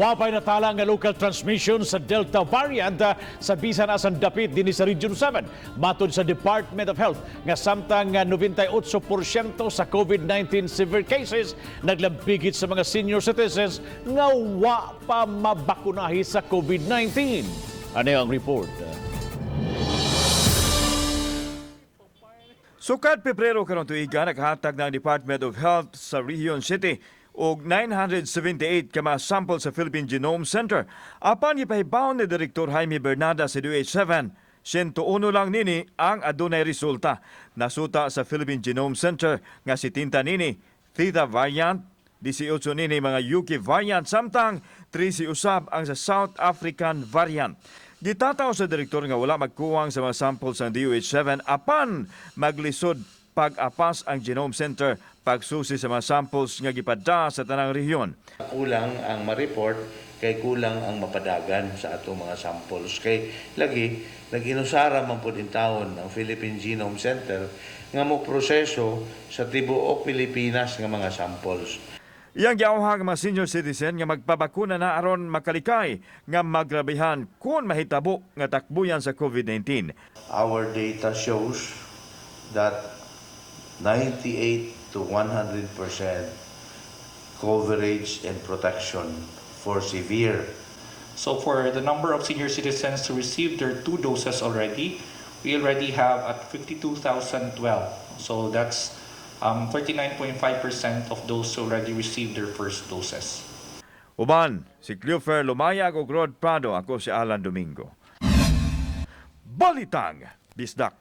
Wapay natala nga local transmission sa Delta variant sa bisan asan dapit dinhi sa Region 7. Matud sa Department of Health nga samtang 98% sa COVID-19 severe cases naglambigit sa mga senior citizens nga wa pa mabakunahi sa COVID-19. Ano ang report? Sukad Pebrero karong tuiga naghatag ng Department of Health sa Region City og 978 ka mga sample sa Philippine Genome Center. Apan gipahibaw ni Director Jaime Bernadas sa DOH-7, 101 lang nini ang adunay resulta. Nasuta sa Philippine Genome Center nga si tinta nini Theta variant, 18 nini mga UK variant, samtang 13 usab ang sa South African variant. Gitataw sa direktor nga wala magkuwang sa mga samples ng DOH-7 apan maglisod pag-apas ang Genome Center pagsusi sa mga samples nga gipadda sa tanang rehiyon. Kulang ang ma-report kay kulang ang mapadagan sa atong mga samples. Kay lagi nag-inusara man pud in taon ang Philippine Genome Center nga mo proseso sa tibuok Pilipinas nga mga samples. Iyang giawhag mga senior citizen nga magpabakuna na aron makalikay nga magrabihan kung mahitabo nga takbuyan sa COVID-19. Our data shows that 98 to 100% coverage and protection for severe. So for the number of senior citizens who received their 2 doses already, we already have at 52,012. So that's 39.5% of those who already received their first doses. Uban, si Cleofer Lumayag o Rod Prado, ako si Alan Domingo. Balitang Bisdak.